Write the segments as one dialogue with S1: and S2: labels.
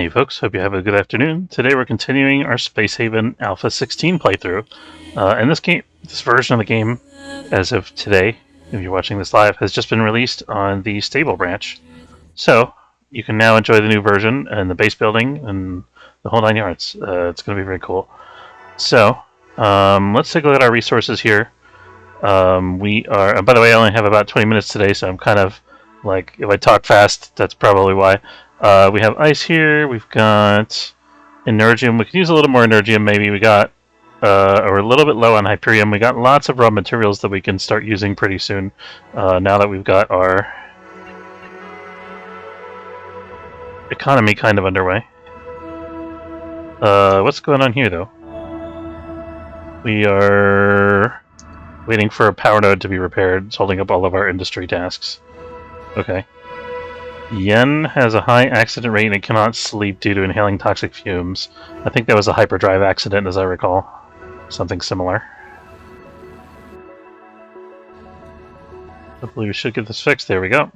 S1: Hey folks, hope you have a good afternoon. Today we're continuing our Space Haven Alpha 16 playthrough. And this version of the game, as of today, if you're watching this live, has just been released on the stable branch. So you can now enjoy the new version and the base building and the whole 9 yards. It's going to be very cool. So let's take a look at our resources here. We are. By the way, I only have about 20 minutes today, so I'm kind of like, if I talk fast, that's probably why. We have ice here. We've got energium. We could use a little more energium, maybe. We got, or a little bit low on hyperium. We got lots of raw materials that we can start using pretty soon. Now that we've got our economy kind of underway. What's going on here, though? We are waiting for a power node to be repaired. It's holding up all of our industry tasks. Okay. Yen has a high accident rate and cannot sleep due to inhaling toxic fumes. I think that was a hyperdrive accident, as I recall. Something similar. Hopefully we should get this fixed. There we go.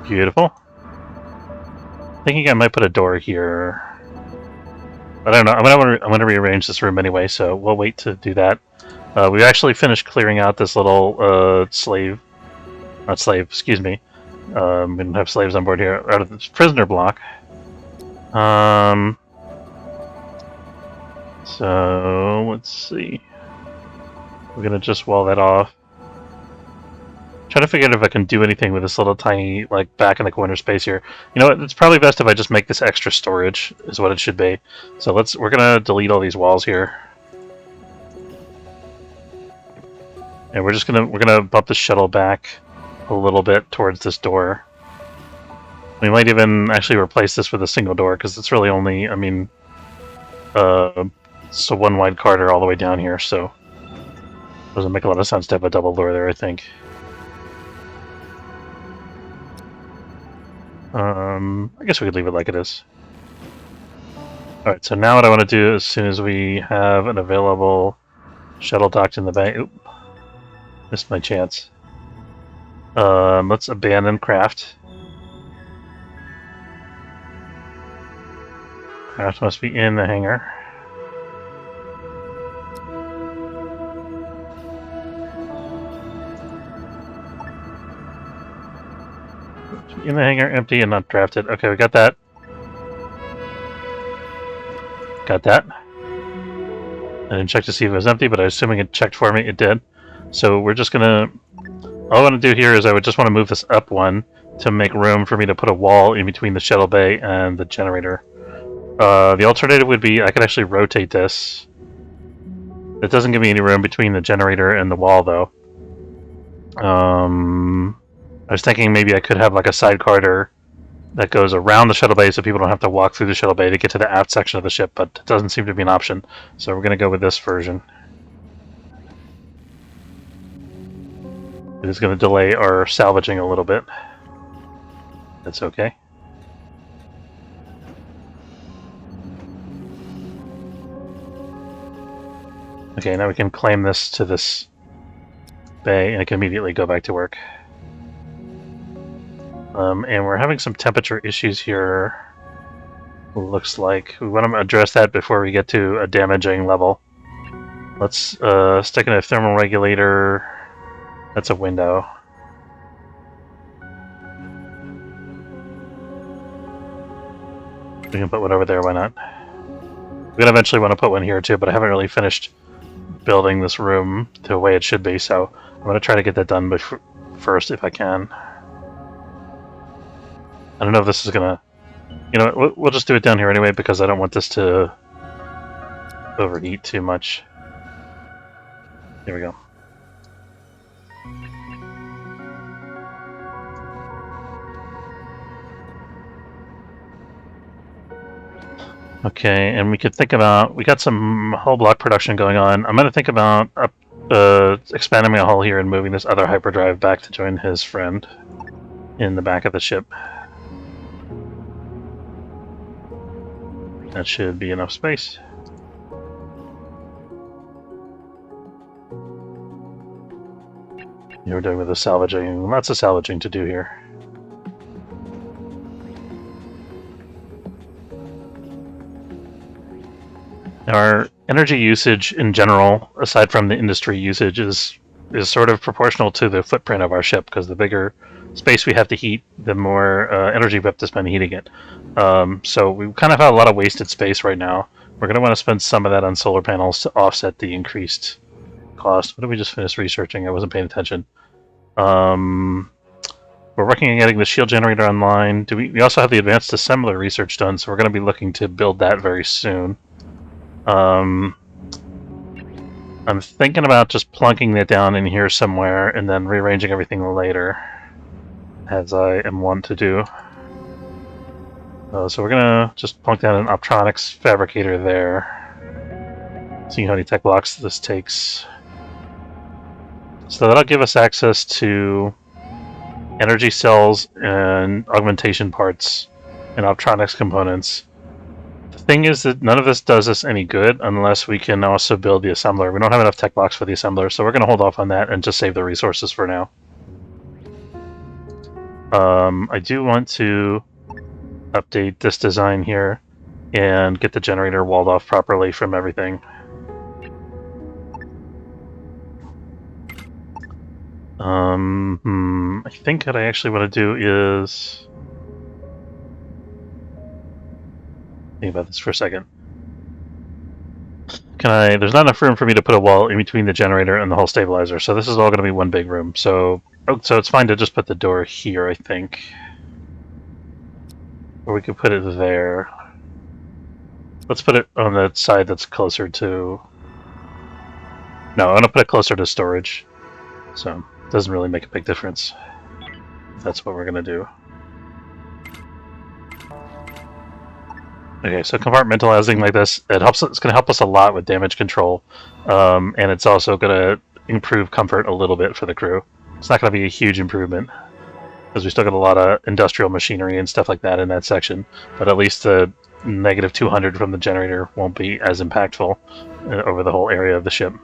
S1: Beautiful. Thinking I might put a door here. But I don't know. I'm gonna rearrange this room anyway, so we'll wait to do that. We've actually finished clearing out this little excuse me. We don't have slaves on board here, out of this prisoner block. So let's see. We're gonna just wall that off. Trying to figure out if I can do anything with this little tiny, like, back in the corner space here. You know what? It's probably best if I just make this extra storage, is what it should be. So we're gonna delete all these walls here. And we're gonna bump the shuttle back a little bit towards this door. We might even actually replace this with a single door, because it's really only, I mean, it's a one wide corridor all the way down here, so it doesn't make a lot of sense to have a double door there, I think. I guess we could leave it like it is. Alright, so now what I want to do, as soon as we have an available shuttle docked in the bay... Oop, missed my chance. Let's abandon craft. Craft must be in the hangar. In the hangar, empty and not drafted. Okay, we got that. Got that. I didn't check to see if it was empty, but I'm assuming it checked for me. It did. So we're just gonna... All I want to do here is I would just want to move this up one to make room for me to put a wall in between the shuttle bay and the generator. The alternative would be I could actually rotate this. It doesn't give me any room between the generator and the wall, though. I was thinking maybe I could have like a side corridor that goes around the shuttle bay so people don't have to walk through the shuttle bay to get to the aft section of the ship, but it doesn't seem to be an option. So we're going to go with this version. It is going to delay our salvaging a little bit. That's okay. Okay, now we can claim this to this bay and I can immediately go back to work. And we're having some temperature issues here. Looks like we want to address that before we get to a damaging level. Let's stick in a thermal regulator. That's a window. We can put one over there, why not? We're gonna eventually want to put one here too, but I haven't really finished building this room the way it should be, so I'm gonna try to get that done first if I can. I don't know if this is gonna... You know, we'll just do it down here anyway because I don't want this to overheat too much. There we go. Okay, and we could think about... We got some hull block production going on. I'm going to think about expanding my hull here and moving this other hyperdrive back to join his friend in the back of the ship. That should be enough space. We're doing with the salvaging. Lots of salvaging to do here. Our energy usage in general, aside from the industry usage, is sort of proportional to the footprint of our ship, because the bigger space we have to heat, the more energy we have to spend heating it. So we kind of have a lot of wasted space right now. We're going to want to spend some of that on solar panels to offset the increased cost. What did we just finish researching? I wasn't paying attention. We're working on getting the shield generator online. We also have the advanced assembler research done, so we're going to be looking to build that very soon. I'm thinking about just plunking it down in here somewhere and then rearranging everything later, as I am wont to do. So we're gonna just plunk down an optronics fabricator there. See how many tech blocks this takes. So that'll give us access to energy cells and augmentation parts and optronics components. The thing is that none of this does us any good unless we can also build the assembler. We don't have enough tech blocks for the assembler, so we're going to hold off on that and just save the resources for now. I do want to update this design here and get the generator walled off properly from everything. I think what I actually want to do is think about this for a second. There's not enough room for me to put a wall in between the generator and the whole stabilizer, so this is all going to be one big room. So it's fine to just put the door here, I think. Or we could put it there. Let's put it on the side that's closer to... No, I'm going to put it closer to storage. So it doesn't really make a big difference. That's what we're going to do. Okay, so compartmentalizing like this, it's going to help us a lot with damage control, and it's also going to improve comfort a little bit for the crew. It's not going to be a huge improvement, because we still got a lot of industrial machinery and stuff like that in that section, but at least the negative 200 from the generator won't be as impactful over the whole area of the ship.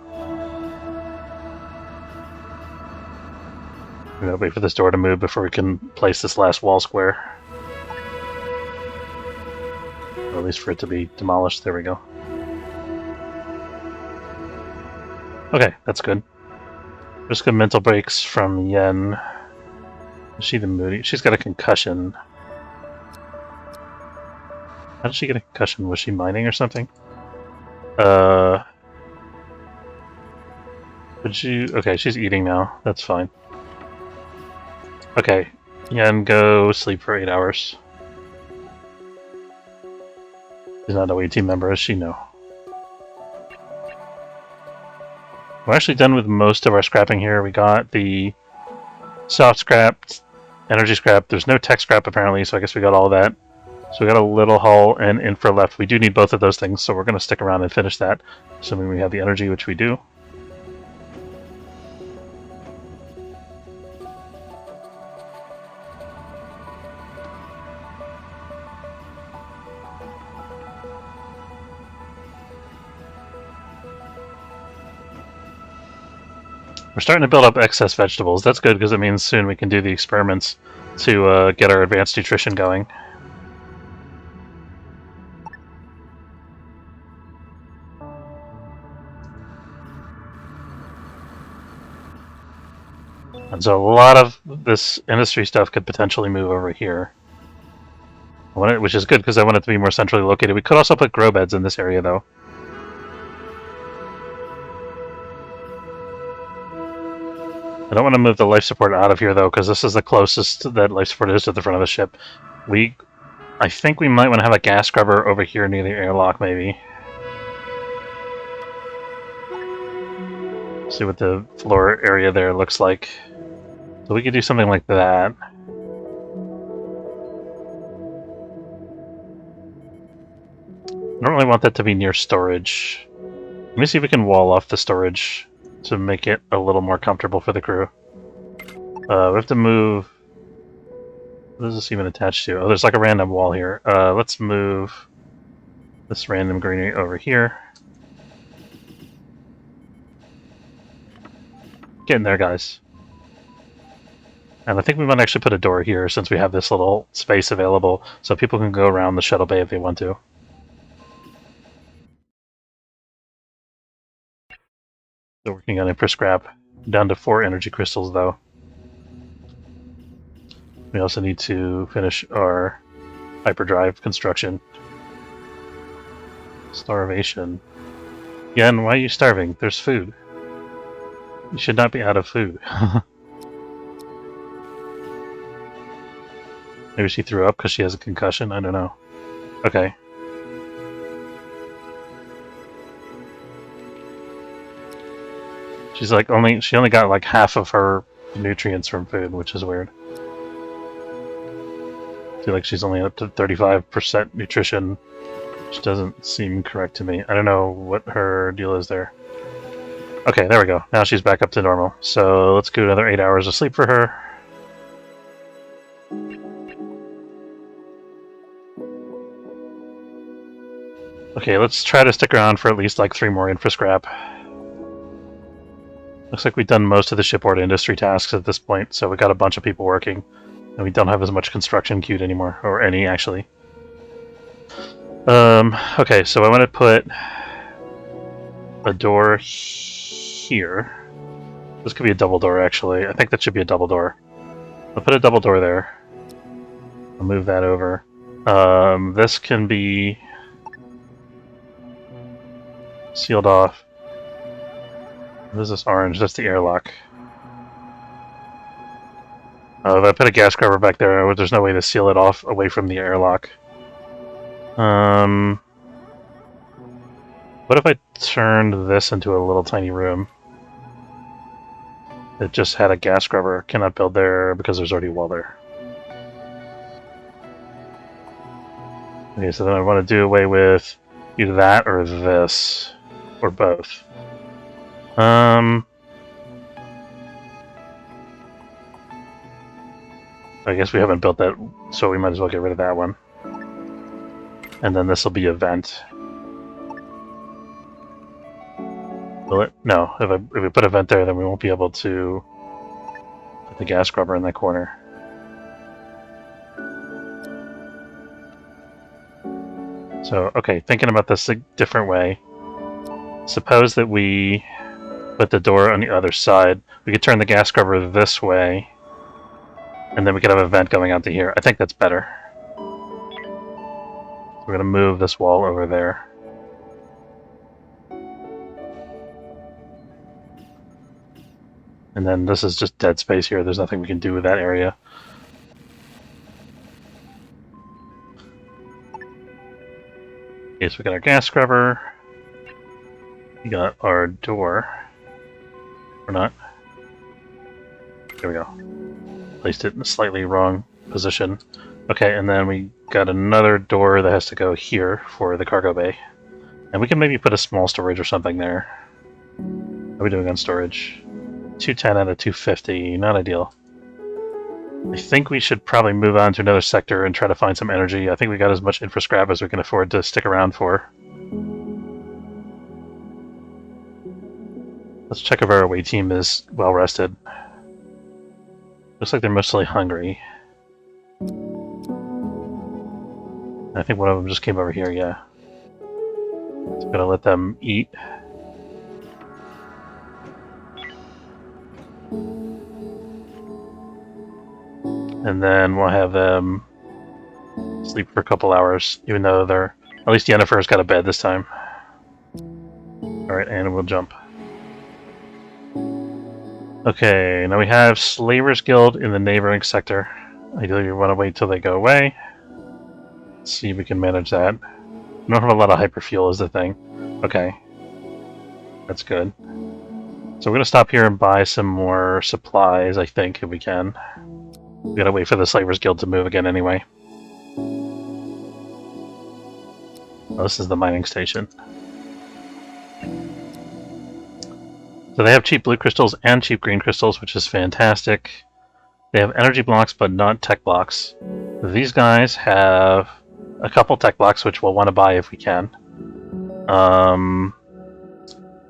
S1: I'm going to wait for this door to move before we can place this last wall square. Or at least for it to be demolished. There we go. Okay, that's good. Just got mental breaks from Yen. Is she the moody? She's got a concussion. How did she get a concussion? Was she mining or something? Would you... Okay, she's eating now. That's fine. Okay, Yen, go sleep for 8 hours. She's not a away team member, as she know. We're actually done with most of our scrapping here. We got the soft scrap, energy scrap. There's no tech scrap apparently, so I guess we got all of that. So we got a little hull and infra left. We do need both of those things, so we're going to stick around and finish that, assuming we have the energy, which we do. We're starting to build up excess vegetables. That's good because it means soon we can do the experiments to get our advanced nutrition going. And so a lot of this industry stuff could potentially move over here. Which is good because I want it to be more centrally located. We could also put grow beds in this area though. I don't want to move the life support out of here, though, because this is the closest that life support is to the front of the ship. I think we might want to have a gas scrubber over here near the airlock, maybe. See what the floor area there looks like. So we could do something like that. I don't really want that to be near storage. Let me see if we can wall off the storage to make it a little more comfortable for the crew. We have to move... What is this even attached to? Oh, there's like a random wall here. Let's move this random greenery over here. Get in there, guys. And I think we might actually put a door here since we have this little space available so people can go around the shuttle bay if they want to. Still working on infra scrap. Down to 4 energy crystals, though. We also need to finish our hyperdrive construction. Starvation. Again, why are you starving? There's food. You should not be out of food. Maybe she threw up because she has a concussion? I don't know. Okay. She's like she only got like half of her nutrients from food, which is weird. I feel like she's only up to 35% nutrition, which doesn't seem correct to me. I don't know what her deal is there. Okay, there we go. Now she's back up to normal. So let's do another 8 hours of sleep for her. Okay, let's try to stick around for at least like 3 more infra scrap. Looks like we've done most of the shipboard industry tasks at this point, so we got a bunch of people working. And we don't have as much construction queued anymore, or any actually. Okay, so I want to put a door here. This could be a double door, actually. I think that should be a double door. I'll put a double door there. I'll move that over. This can be sealed off. What is this orange? That's the airlock. If I put a gas scrubber back there, there's no way to seal it off away from the airlock. What if I turned this into a little tiny room? It just had a gas scrubber. Cannot build there because there's already a wall there. Okay, so then I want to do away with either that or this. Or both. I guess we haven't built that, so we might as well get rid of that one. And then this will be a vent. Will it? No. If we put a vent there, then we won't be able to put the gas scrubber in that corner. So, okay, thinking about this a different way. Suppose that we put the door on the other side. We could turn the gas scrubber this way, and then we could have a vent going out to here. I think that's better. We're going to move this wall over there. And then this is just dead space here. There's nothing we can do with that area. Okay, so we got our gas scrubber. We got our door. Or not. There we go. Placed it in a slightly wrong position. Okay, and then we got another door that has to go here for the cargo bay. And we can maybe put a small storage or something there. How are we doing on storage? 210 out of 250, not ideal. I think we should probably move on to another sector and try to find some energy. I think we got as much infra scrap as we can afford to stick around for. Let's check if our away team is well rested. Looks like they're mostly hungry. I think one of them just came over here, yeah. So I'm gonna let them eat. And then we'll have them sleep for a couple hours, even though they're... At least Yennefer's got a bed this time. Alright, and we'll jump. Okay, now we have Slavers Guild in the neighboring sector. Ideally, we want to wait till they go away. Let's see if we can manage that. We don't have a lot of hyperfuel is the thing. Okay. That's good. So we're going to stop here and buy some more supplies, I think, if we can. We gotta wait for the Slavers Guild to move again anyway. Oh, this is the mining station. So they have cheap blue crystals and cheap green crystals, which is fantastic. They have energy blocks, but not tech blocks. These guys have a couple tech blocks, which we'll want to buy if we can.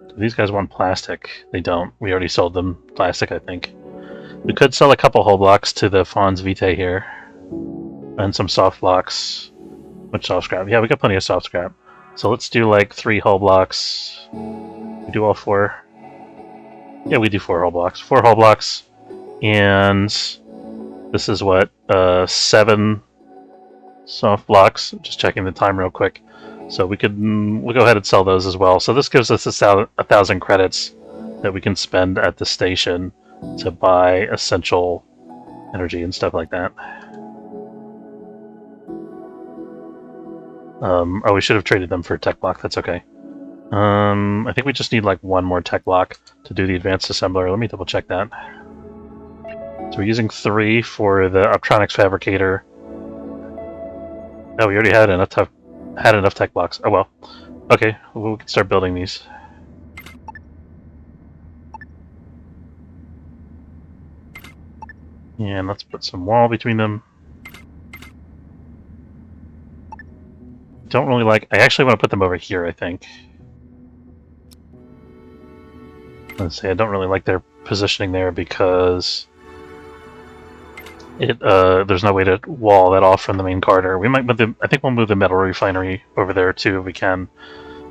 S1: Do these guys want plastic? They don't. We already sold them plastic, I think. We could sell a couple hull blocks to the Fons Vitae here. And some soft blocks. Much soft scrap? Yeah, we got plenty of soft scrap. So let's do like 3 hull blocks. We do all 4. Yeah, we do 4 hull blocks. 4 hull blocks, and this is what 7 soft blocks. Just checking the time real quick. So we'll go ahead and sell those as well. So this gives us 1,000 credits that we can spend at the station to buy essential energy and stuff like that. Oh, we should have traded them for a tech block. That's okay. I think we just need like 1 more tech block to do the advanced assembler. Let me double check that. So we're using 3 for the optronics fabricator. Oh, we already had enough tech blocks. Oh well. Okay, well, we can start building these. And let's put some wall between them. Don't really like... I actually want to put them over here, I think. Let's see, I don't really like their positioning there because there's no way to wall that off from the main corridor. We might move I think we'll move the metal refinery over there too if we can.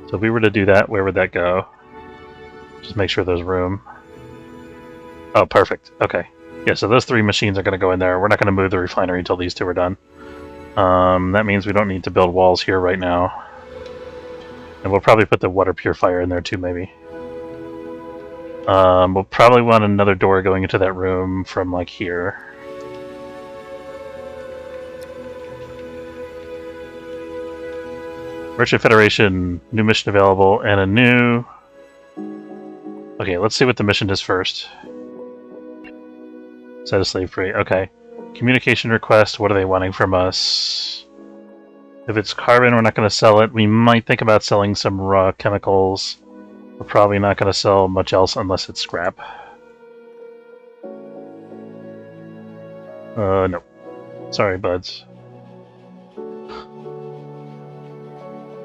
S1: So if we were to do that, where would that go? Just make sure there's room. Oh, perfect. Okay. Yeah, so those 3 machines are going to go in there. We're not going to move the refinery until these 2 are done. That means we don't need to build walls here right now. And we'll probably put the water purifier in there too, maybe. We'll probably want another door going into that room from, like, here. Merchant Federation, new mission available, and a new... Okay, let's see what the mission is first. Set a slave free. Okay. Communication request, what are they wanting from us? If it's carbon, we're not going to sell it. We might think about selling some raw chemicals. We're probably not going to sell much else unless it's scrap. No. Sorry, buds.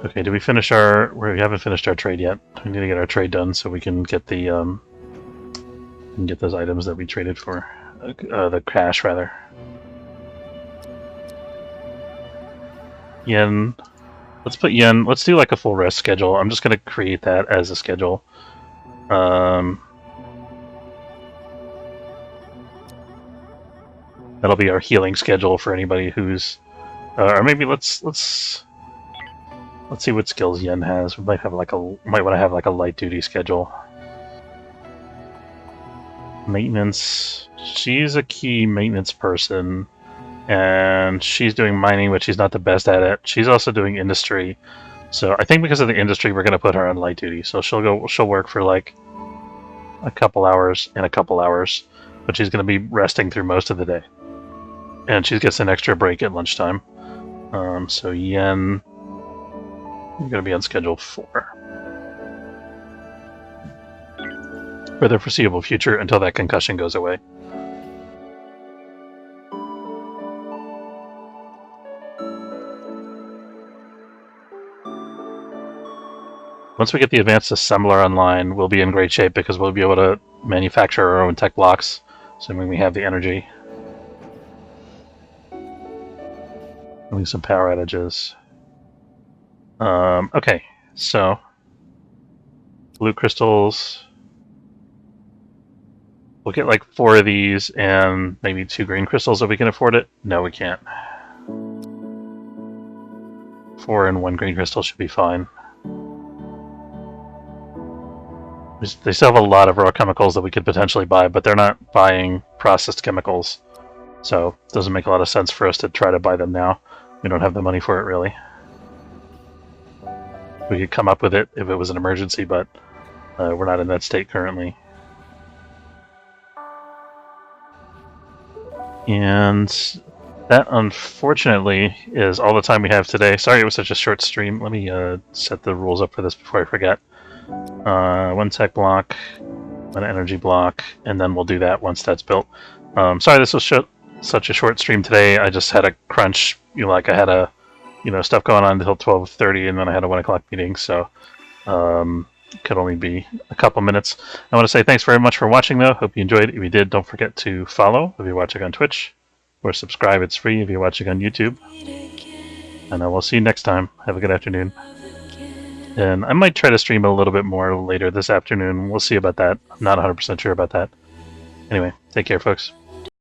S1: Okay, did we finish our... We haven't finished our trade yet. We need to get our trade done so we can get the... get those items that we traded for. The cash, rather. Yen. Let's put yen. Let's do like a full rest schedule. I'm just going to create that as a schedule. That'll be our healing schedule for anybody who's... or maybe let's see what skills Yen has. We might want to have like a light duty schedule. Maintenance. She's a key maintenance person, and she's doing mining, but she's not the best at it. She's also doing industry, so I think because of the industry, we're going to put her on light duty. So she'll work for like a couple hours and a couple hours, but she's going to be resting through most of the day, and she gets an extra break at lunchtime. So Yen, you're going to be on schedule 4 for the foreseeable future until that concussion goes away. Once we get the advanced assembler online, we'll be in great shape because we'll be able to manufacture our own tech blocks, assuming we have the energy. Having some power outages. Okay, so blue crystals. We'll get like 4 of these and maybe 2 green crystals if we can afford it. No, we can't. 4 and 1 green crystal should be fine. They still have a lot of raw chemicals that we could potentially buy, but they're not buying processed chemicals. So it doesn't make a lot of sense for us to try to buy them now. We don't have the money for it, really. We could come up with it if it was an emergency, but we're not in that state currently. And that, unfortunately, is all the time we have today. Sorry it was such a short stream. Let me set the rules up for this before I forget. 1 tech block, 1 energy block, and then we'll do that once that's built. Sorry this was such a short stream today. I just had a crunch. I had stuff going on until 12:30, and then I had a 1 o'clock meeting, so could only be a couple minutes. I want to say thanks very much for watching, though. Hope you enjoyed it. If you did, don't forget to follow if you're watching on Twitch, or subscribe. It's free if you're watching on YouTube. And I will see you next time. Have a good afternoon. And I might try to stream a little bit more later this afternoon. We'll see about that. I'm not 100% sure about that. Anyway, take care, folks.